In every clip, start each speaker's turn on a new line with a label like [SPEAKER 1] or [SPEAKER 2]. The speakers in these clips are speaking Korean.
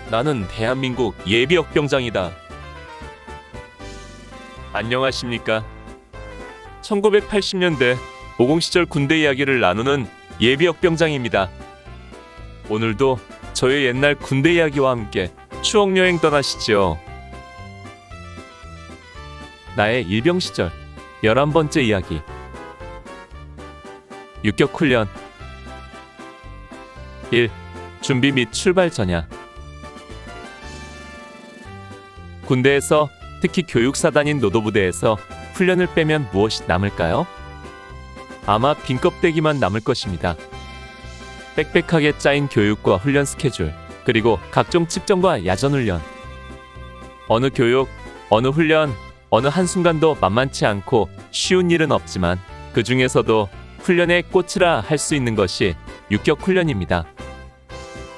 [SPEAKER 1] 나는 대한민국 예비역병장이다. 안녕하십니까? 1980년대 모공시절 군대 이야기를 나누는 예비역병장입니다. 오늘도 저의 옛날 군대 이야기와 함께 추억여행 떠나시죠. 나의 일병시절 11번째 이야기. 육격훈련 1. 준비 및 출발 전야. 군대에서, 특히 교육사단인 노도부대에서 훈련을 빼면 무엇이 남을까요? 아마 빈 껍데기만 남을 것입니다. 빽빽하게 짜인 교육과 훈련 스케줄, 그리고 각종 측정과 야전훈련. 어느 교육, 어느 훈련, 어느 한순간도 만만치 않고 쉬운 일은 없지만 그 중에서도 훈련의 꽃이라 할 수 있는 것이 육격훈련입니다.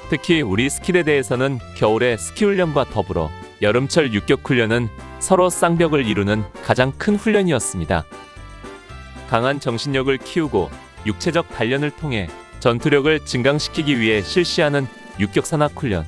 [SPEAKER 1] 특히 우리 스킬에 대해서는 겨울의 스키훈련과 더불어 여름철 육격훈련은 서로 쌍벽을 이루는 가장 큰 훈련이었습니다. 강한 정신력을 키우고 육체적 단련을 통해 전투력을 증강시키기 위해 실시하는 육격산악훈련.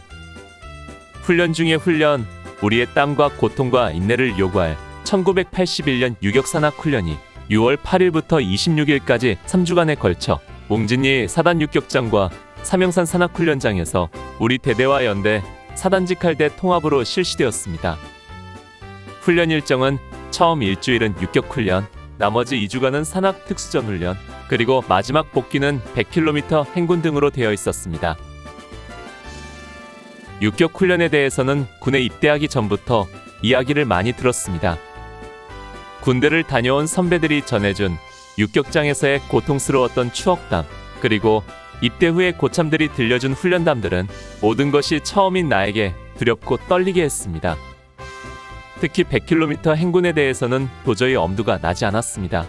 [SPEAKER 1] 훈련 중의 훈련, 우리의 땀과 고통과 인내를 요구할 1981년 육격산악훈련이 6월 8일부터 26일까지 3주간에 걸쳐 웅진리 사단 육격장과 삼형산 산악훈련장에서 우리 대대와 연대, 사단직할대 통합으로 실시되었습니다. 훈련 일정은 처음 일주일은 육격훈련, 나머지 2주간은 산악특수전훈련, 그리고 마지막 복귀는 100km 행군 등으로 되어 있었습니다. 육격훈련에 대해서는 군에 입대하기 전부터 이야기를 많이 들었습니다. 군대를 다녀온 선배들이 전해준 육격장에서의 고통스러웠던 추억담, 그리고 입대 후에 고참들이 들려준 훈련담들은 모든 것이 처음인 나에게 두렵고 떨리게 했습니다. 특히 100km 행군에 대해서는 도저히 엄두가 나지 않았습니다.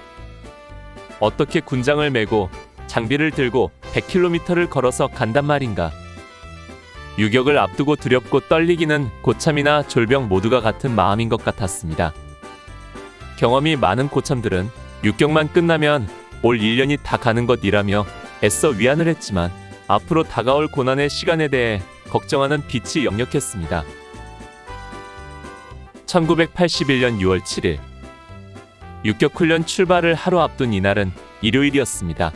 [SPEAKER 1] 어떻게 군장을 메고 장비를 들고 100km를 걸어서 간단 말인가. 유격을 앞두고 두렵고 떨리기는 고참이나 졸병 모두가 같은 마음인 것 같았습니다. 경험이 많은 고참들은 육격만 끝나면 올 1년이 다 가는 것이라며 애써 위안을 했지만 앞으로 다가올 고난의 시간에 대해 걱정하는 빛이 역력했습니다. 1981년 6월 7일 육격훈련 출발을 하루 앞둔 이날은 일요일이었습니다.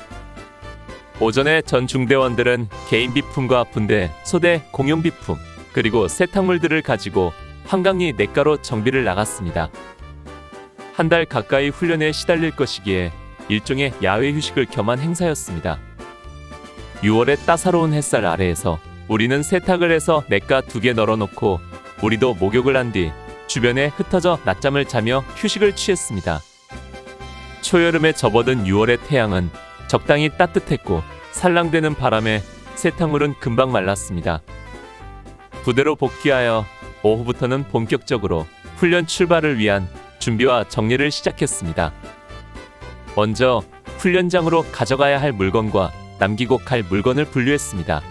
[SPEAKER 1] 오전에 전 중대원들은 개인 비품과 분대, 소대, 공용 비품, 그리고 세탁물들을 가지고 한강리 냇가로 정비를 나갔습니다. 한 달 가까이 훈련에 시달릴 것이기에 일종의 야외 휴식을 겸한 행사였습니다. 6월의 따사로운 햇살 아래에서 우리는 세탁을 해서 냇가 2개 널어놓고 우리도 목욕을 한 뒤 주변에 흩어져 낮잠을 자며 휴식을 취했습니다. 초여름에 접어든 6월의 태양은 적당히 따뜻했고 살랑대는 바람에 세탁물은 금방 말랐습니다. 부대로 복귀하여 오후부터는 본격적으로 훈련 출발을 위한 준비와 정리를 시작했습니다. 먼저 훈련장으로 가져가야 할 물건과 남기고 갈 물건을 분류했습니다.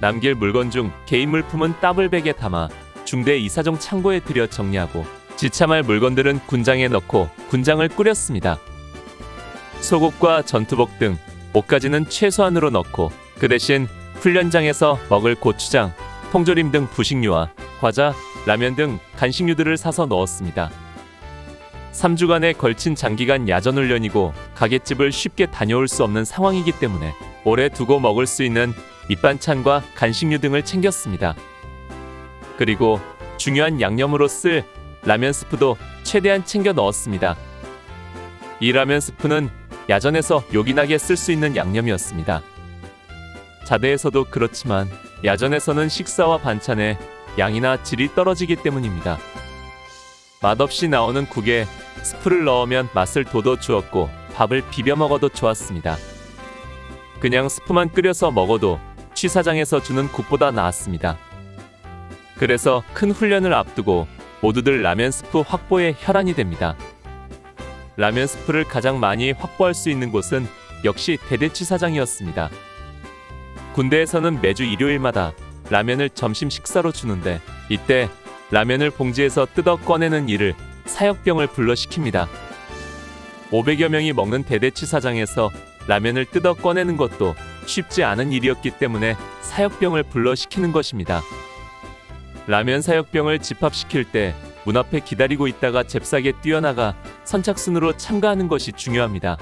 [SPEAKER 1] 남길 물건 중 개인 물품은 따블백에 담아 중대 이사정 창고에 들여 정리하고 지참할 물건들은 군장에 넣고 군장을 꾸렸습니다. 속옷과 전투복 등 옷까지는 최소한으로 넣고 그 대신 훈련장에서 먹을 고추장, 통조림 등 부식류와 과자, 라면 등 간식류들을 사서 넣었습니다. 3주간에 걸친 장기간 야전훈련이고 가게집을 쉽게 다녀올 수 없는 상황이기 때문에 오래 두고 먹을 수 있는 밑반찬과 간식류 등을 챙겼습니다. 그리고 중요한 양념으로 쓸 라면 스프도 최대한 챙겨 넣었습니다. 이 라면 스프는 야전에서 요긴하게 쓸 수 있는 양념이었습니다. 자대에서도 그렇지만 야전에서는 식사와 반찬의 양이나 질이 떨어지기 때문입니다. 맛없이 나오는 국에 스프를 넣으면 맛을 돋워주었고 밥을 비벼 먹어도 좋았습니다. 그냥 스프만 끓여서 먹어도 취사장에서 주는 국보다 나았습니다. 그래서 큰 훈련을 앞두고 모두들 라면 스프 확보에 혈안이 됩니다. 라면 스프를 가장 많이 확보할 수 있는 곳은 역시 대대취사장이었습니다. 군대에서는 매주 일요일마다 라면을 점심 식사로 주는데 이때 라면을 봉지에서 뜯어 꺼내는 일을 사역병을 불러 시킵니다. 500여 명이 먹는 대대취사장에서 라면을 뜯어 꺼내는 것도 쉽지 않은 일이었기 때문에 사역병을 불러 시키는 것입니다. 라면 사역병을 집합시킬 때 문 앞에 기다리고 있다가 잽싸게 뛰어나가 선착순으로 참가하는 것이 중요합니다.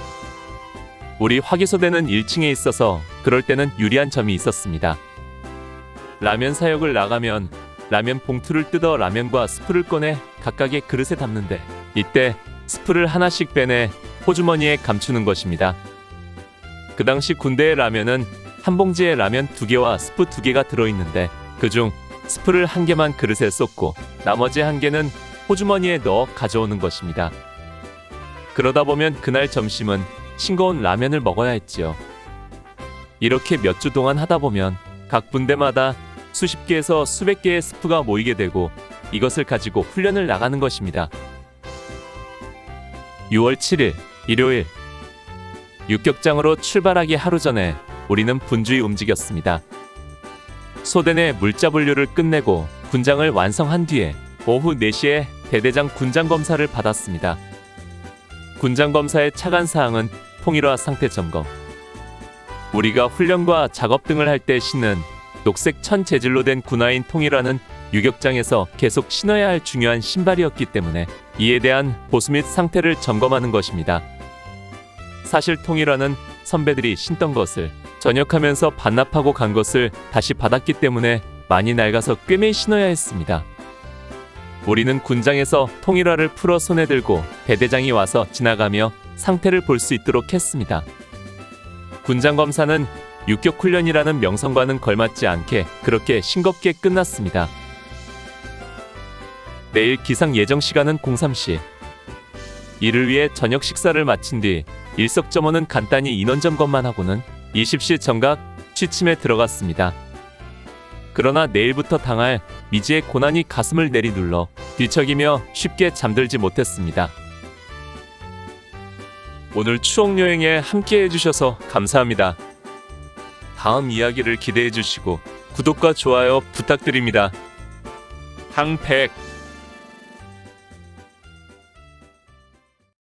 [SPEAKER 1] 우리 화기소대는 1층에 있어서 그럴 때는 유리한 점이 있었습니다. 라면 사역을 나가면 라면 봉투를 뜯어 라면과 스프를 꺼내 각각의 그릇에 담는데 이때 스프를 하나씩 빼내 호주머니에 감추는 것입니다. 그 당시 군대의 라면은 한 봉지에 라면 2개와 스프 2개가 들어있는데 그중 스프를 1개만 그릇에 쏟고 나머지 1개는 호주머니에 넣어 가져오는 것입니다. 그러다 보면 그날 점심은 싱거운 라면을 먹어야 했지요. 이렇게 몇 주 동안 하다 보면 각 분대마다 수십 개에서 수백 개의 스프가 모이게 되고 이것을 가지고 훈련을 나가는 것입니다. 6월 7일 일요일 육격장으로 출발하기 하루 전에 우리는 분주히 움직였습니다. 소대 내 물자 분류를 끝내고 군장을 완성한 뒤에 오후 4시에 대대장 군장 검사를 받았습니다. 군장 검사의 차관 사항은 통일화 상태 점검. 우리가 훈련과 작업 등을 할 때 신는 녹색 천 재질로 된 군화인 통일화는 유격장에서 계속 신어야 할 중요한 신발이었기 때문에 이에 대한 보수 및 상태를 점검하는 것입니다. 사실 통일화는 선배들이 신던 것을 전역하면서 반납하고 간 것을 다시 받았기 때문에 많이 낡아서 꿰매이 신어야 했습니다. 우리는 군장에서 통일화를 풀어 손에 들고 대대장이 와서 지나가며 상태를 볼 수 있도록 했습니다. 군장 검사는 육격 훈련이라는 명성과는 걸맞지 않게 그렇게 싱겁게 끝났습니다. 내일 기상 예정 시간은 03시. 이를 위해 저녁 식사를 마친 뒤 일석점호는 간단히 인원 점검만 하고는 20시 정각 취침에 들어갔습니다. 그러나 내일부터 당할 미지의 고난이 가슴을 내리눌러 뒤척이며 쉽게 잠들지 못했습니다. 오늘 추억여행에 함께 해주셔서 감사합니다. 다음 이야기를 기대해 주시고 구독과 좋아요 부탁드립니다. 항백